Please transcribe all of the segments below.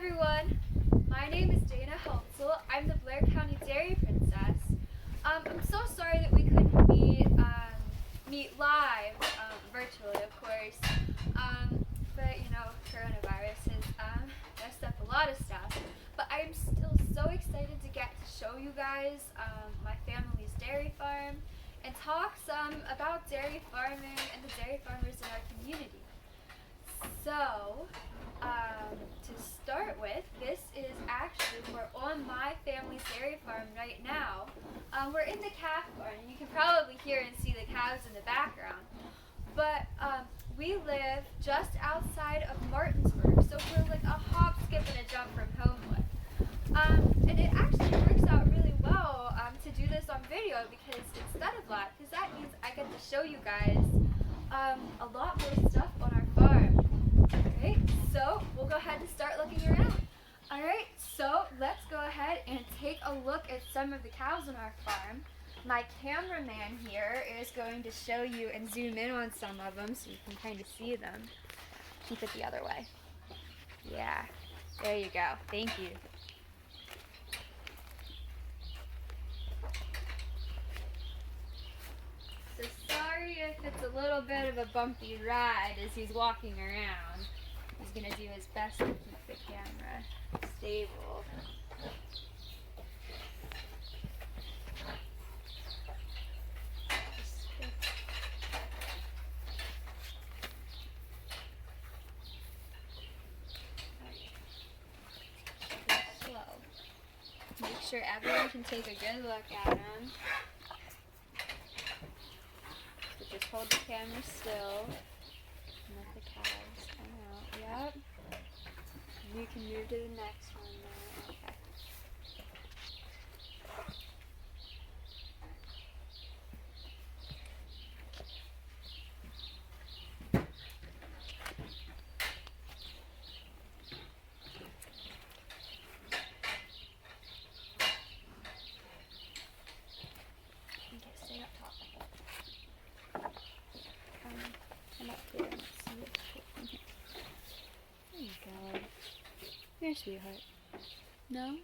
everyone, my name is Dana Heltzel. I'm the Blair County Dairy Princess. I'm so sorry that we couldn't meet live, virtually of course, but you know, coronavirus has messed up a lot of stuff. But I am still so excited to get to show you guys my family's dairy farm and talk some about dairy farming and the dairy farmers in our community. So, to start with, this is actually, we're on my family's dairy farm right now. We're in the calf barn, and you can probably hear and see the cows in the background. But we live just outside of Martinsburg, so we're like a hop, skip, and a jump from Homewood. And it actually works out really well to do this on video because instead of live, because that means I get to show you guys a lot more stuff on our farm. Alright, so we'll go ahead and start looking around. Alright, so let's go ahead and take a look at some of the cows on our farm. My cameraman here is going to show you and zoom in on some of them so you can kind of see them. Keep it the other way. Yeah, there you go. Thank you. So sorry if it's a little bit of a bumpy ride as he's walking around. He's going to do his best to keep the camera stable. Slow. Make sure everyone can take a good look at him. Just hold the camera still and let the cows come out. Yep. You can move to the next one now. Okay. Okay, stay up top. Come up here and see it. There you go. Here, sweetheart. No?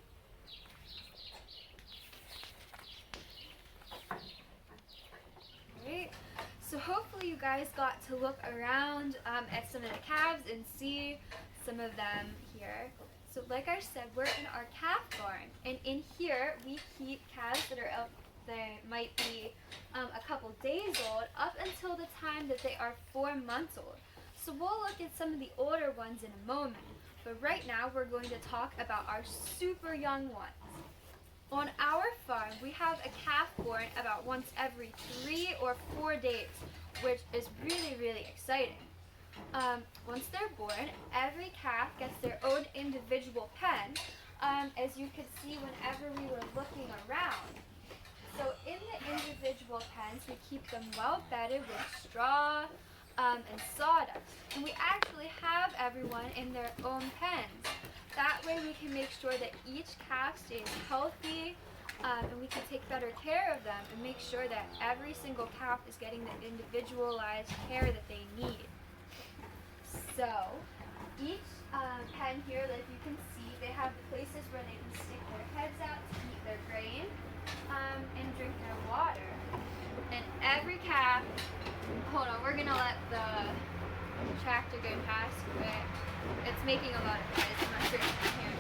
Great. So hopefully you guys got to look around at some of the calves and see some of them here. So like I said, we're in our calf barn, and in here we keep calves that are up. They might be a couple days old up until the time that they are 4 months old. So we'll look at some of the older ones in a moment. But right now we're going to talk about our super young ones. On our farm, we have a calf born about once every 3 or 4 days, which is really, really exciting. Once they're born, every calf gets their own individual pen, as you could see whenever we were looking around. So in the individual pens, we keep them well bedded with straw and sawdust. And we actually have everyone in their own pens. That way we can make sure that each calf stays healthy and we can take better care of them and make sure that every single calf is getting the individualized care that they need. So each pen here, like you can see, they have places where they can stick their heads out to eat their grain and drink their water. And every calf, hold on, we're gonna let the tractor go past quick. It's making a lot of noise, I'm not sure if you can hear me.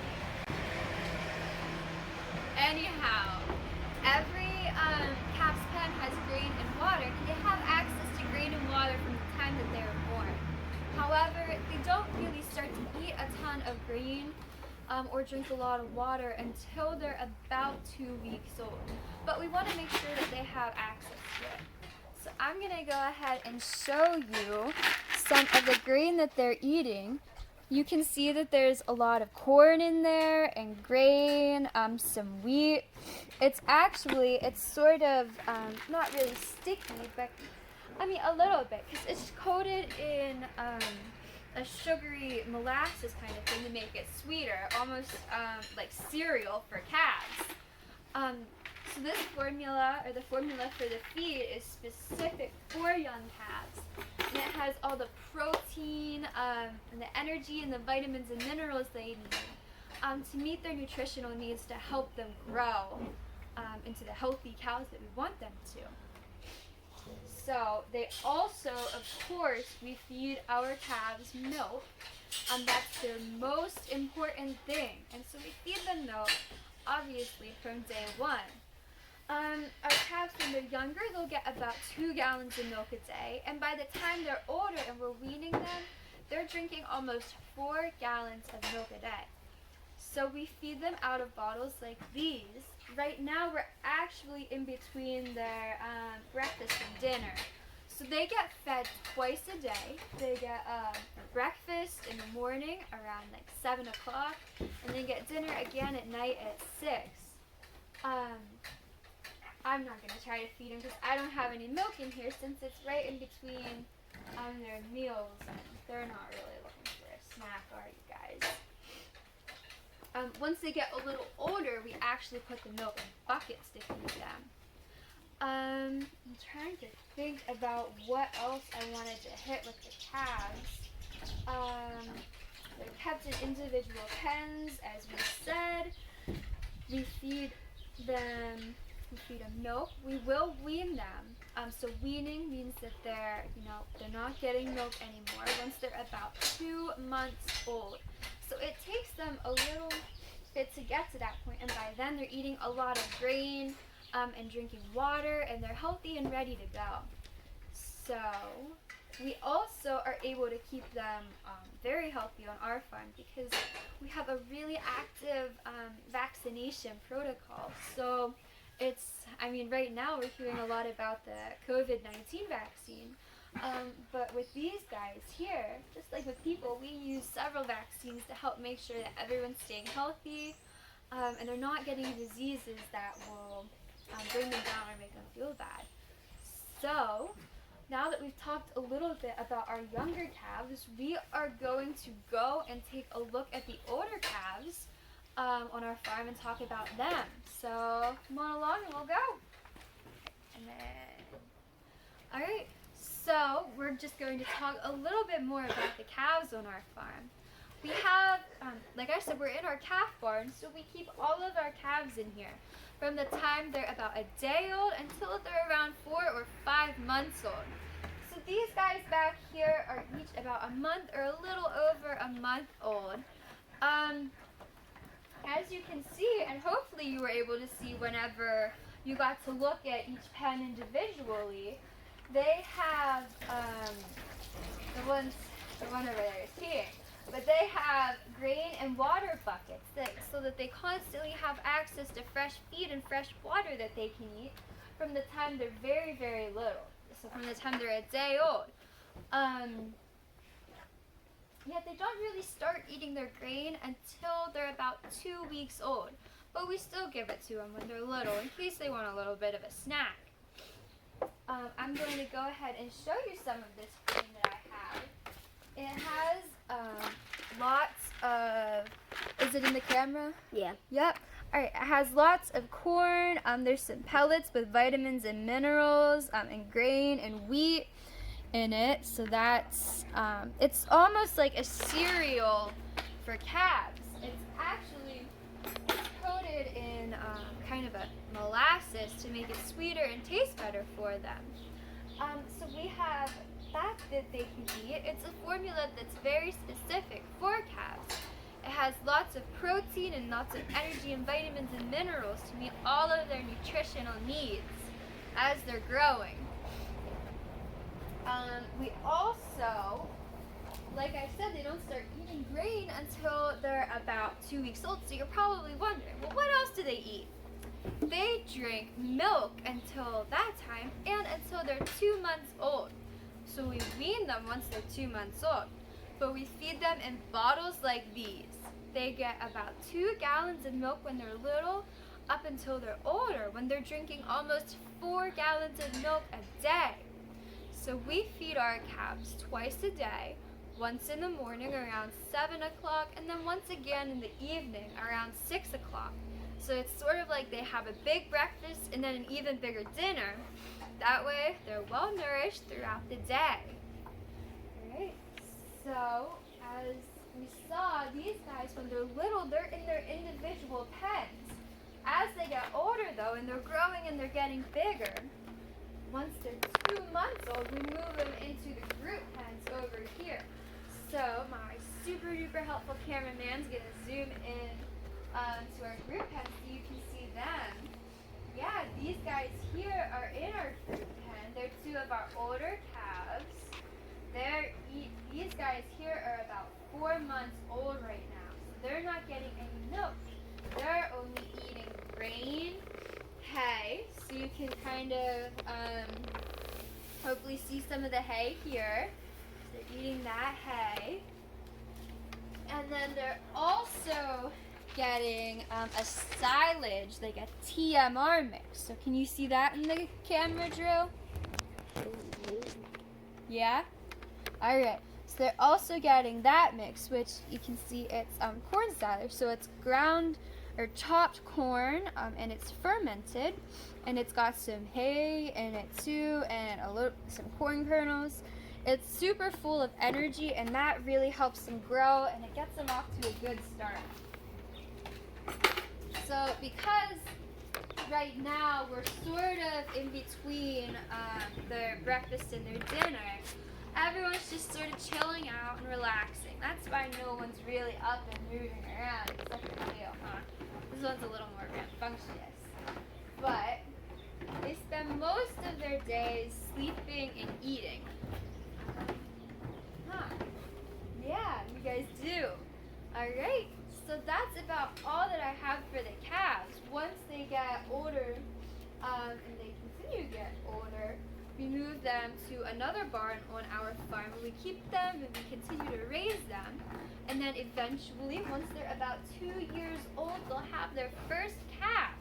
Anyhow, every calf's pen has grain and water, and they have access to grain and water from the time that they were born. However, they don't really start to eat a ton of grain or drink a lot of water until they're about 2 weeks old. But we want to make sure that they have access to it. So I'm going to go ahead and show you some of the grain that they're eating. You can see that there's a lot of corn in there and grain, some wheat. It's sort of not really sticky, but I mean a little bit, because it's coated in a sugary molasses kind of thing to make it sweeter, almost like cereal for calves. So this formula, or the formula for the feed, is specific for young calves. And it has all the protein and the energy and the vitamins and minerals they need to meet their nutritional needs to help them grow into the healthy cows that we want them to. So they also, of course, we feed our calves milk. That's their most important thing. And so we feed them milk, obviously, from day one. Our calves, when they're younger, they'll get about 2 gallons of milk a day. And by the time they're older and we're weaning them, they're drinking almost 4 gallons of milk a day. So we feed them out of bottles like these. Right now we're actually in between their breakfast and dinner. So they get fed twice a day. They get breakfast in the morning around like 7 o'clock, and they get dinner again at night at 6. I'm not going to try to feed them because I don't have any milk in here since it's right in between their meals, and they're not really looking for a snack, are you guys? Once they get a little older, we actually put the milk in buckets to feed them. I'm trying to think about what else I wanted to hit with the calves. They're kept in individual pens, as we said. We feed them milk. We will wean them. So weaning means that they're not getting milk anymore once they're about 2 months old. So it takes them a little bit to get to that point, and by then they're eating a lot of grain and drinking water, and they're healthy and ready to go. So we also are able to keep them very healthy on our farm because we have a really active vaccination protocol. So right now we're hearing a lot about the COVID-19 vaccine. But with these guys here, just like with people, we use several vaccines to help make sure that everyone's staying healthy and they're not getting diseases that will bring them down or make them feel bad. So, now that we've talked a little bit about our younger calves, we are going to go and take a look at the older calves on our farm and talk about them. So, come on along and we'll go. And then, alright. So, we're just going to talk a little bit more about the calves on our farm. We have, like I said, we're in our calf barn, so we keep all of our calves in here from the time they're about a day old until they're around 4 or 5 months old. So these guys back here are each about a month or a little over a month old. As you can see, and hopefully you were able to see whenever you got to look at each pen individually, they have, the one over there is peeing, but they have grain and water buckets so that they constantly have access to fresh feed and fresh water that they can eat from the time they're very, very little. So from the time they're a day old. Yet they don't really start eating their grain until they're about 2 weeks old. But we still give it to them when they're little in case they want a little bit of a snack. I'm going to go ahead and show you some of this grain that I have. It has lots of, is it in the camera? Yeah. Yep. Alright, it has lots of corn. There's some pellets with vitamins and minerals and grain and wheat in it. So that's, it's almost like a cereal for calves. It's actually coated in kind of a molasses to make it sweeter and taste better for them. So we have fat that they can eat. It's a formula that's very specific for calves. It has lots of protein and lots of energy and vitamins and minerals to meet all of their nutritional needs as they're growing. We also, like I said, they don't start eating grain until they're about 2 weeks old. So you're probably wondering, well, what else do they eat? They drink milk until that time and until they're 2 months old. So we wean them once they're 2 months old. But we feed them in bottles like these. They get about 2 gallons of milk when they're little up until they're older, when they're drinking almost 4 gallons of milk a day. So we feed our calves twice a day, once in the morning around 7 o'clock, and then once again in the evening around 6 o'clock. So it's sort of like they have a big breakfast and then an even bigger dinner. That way they're well nourished throughout the day. Alright, so as we saw, these guys guys, when they're little, they're in their individual pens. As they get older though, and they're growing and they're getting bigger, once they're 2 months old, we move them into the group pens over here. So my super duper helpful cameraman's gonna zoom in to our group pens so you can see them. Yeah, these guys here are in our group pen. They're 2 of our older calves. These guys here are about 4 months old right now, so they're not getting any milk. They're only eating grain, hay, so you can kind of hopefully see some of the hay here. So they're eating that hay. And then they're also getting a silage, like a TMR mix. So can you see that in the camera, Drew? Yeah? Alright, so they're also getting that mix, which you can see it's corn silage. So it's ground or chopped corn, and it's fermented, and it's got some hay in it too, and some corn kernels. It's super full of energy, and that really helps them grow, and it gets them off to a good start. So because right now we're sort of in between their breakfast and their dinner, everyone's just sort of chilling out and relaxing. That's why no one's really up and moving around, except for Leo, huh? This one's a little more rambunctious. But they spend most of their days sleeping and eating. Yeah, you guys do. Alright, so that's about all that I have for the calves. Once they get older, and they continue to get older, we move them to another barn on our farm where we keep them and we continue to raise them. And then eventually, once they're about 2 years old, they'll have their first calf,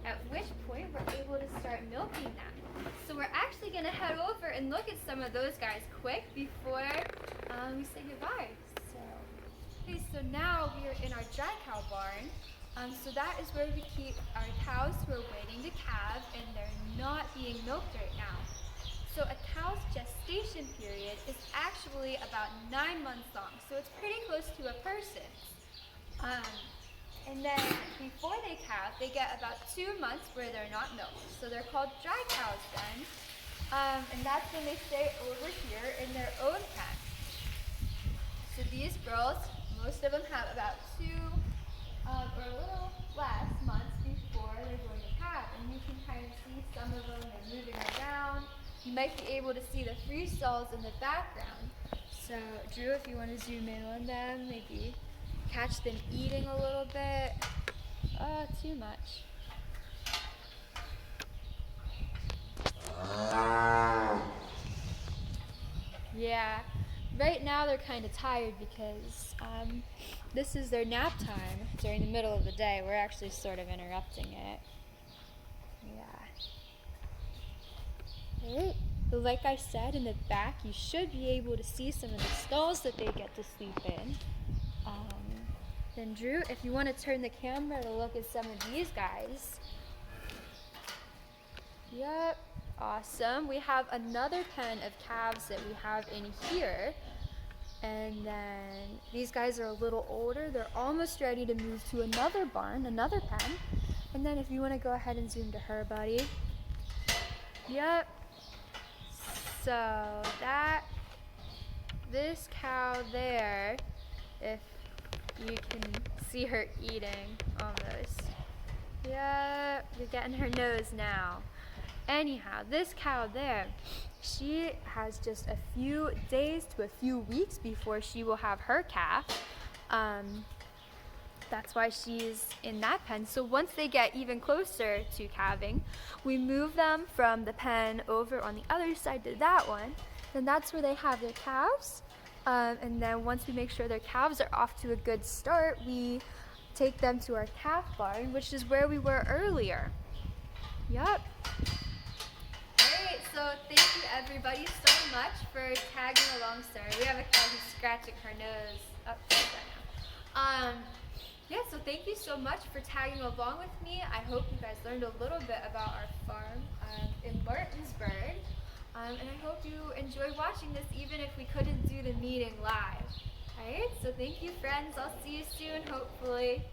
at which point we're able to start milking them. So we're actually going to head over and look at some of those guys quick before we say goodbye. Okay, so now we are in our dry cow barn. So that is where we keep our cows who are waiting to calve, and they're not being milked right now. So a cow's gestation period is actually about 9 months long, so it's pretty close to a person. And then before they calve, they get about 2 months where they're not milked. So they're called dry cows then. And that's when they stay over here in their own pen. So these girls, most of them have about 2 or a little less months before they're going to calve. And you can kind of see some of them, they're moving around. You might be able to see the free stalls in the background. So Drew, if you want to zoom in on them, maybe catch them eating a little bit. Oh, too much. Yeah, right now they're kind of tired because this is their nap time during the middle of the day. We're actually sort of interrupting it. Yeah. Right. But like I said, in the back, you should be able to see some of the stalls that they get to sleep in. Then Drew, if you want to turn the camera to look at some of these guys. Yep, awesome. We have another pen of calves that we have in here. And then these guys are a little older. They're almost ready to move to another barn, another pen. And then if you want to go ahead and zoom to her, buddy. Yep. So this cow there, if you can see her eating almost. Yeah, you're getting her nose now. Anyhow, this cow there, she has just a few days to a few weeks before she will have her calf. That's why she's in that pen. So once they get even closer to calving, we move them from the pen over on the other side to that one. Then that's where they have their calves. And then once we make sure their calves are off to a good start, we take them to our calf barn, which is where we were earlier. Yup. Alright, so thank you everybody so much for tagging along. Sorry, we have a cow who's scratching her nose. Oh, right now. Yeah, so thank you so much for tagging along with me. I hope you guys learned a little bit about our farm in Martinsburg. And I hope you enjoyed watching this even if we couldn't do the meeting live. Alright, so thank you friends. I'll see you soon, hopefully.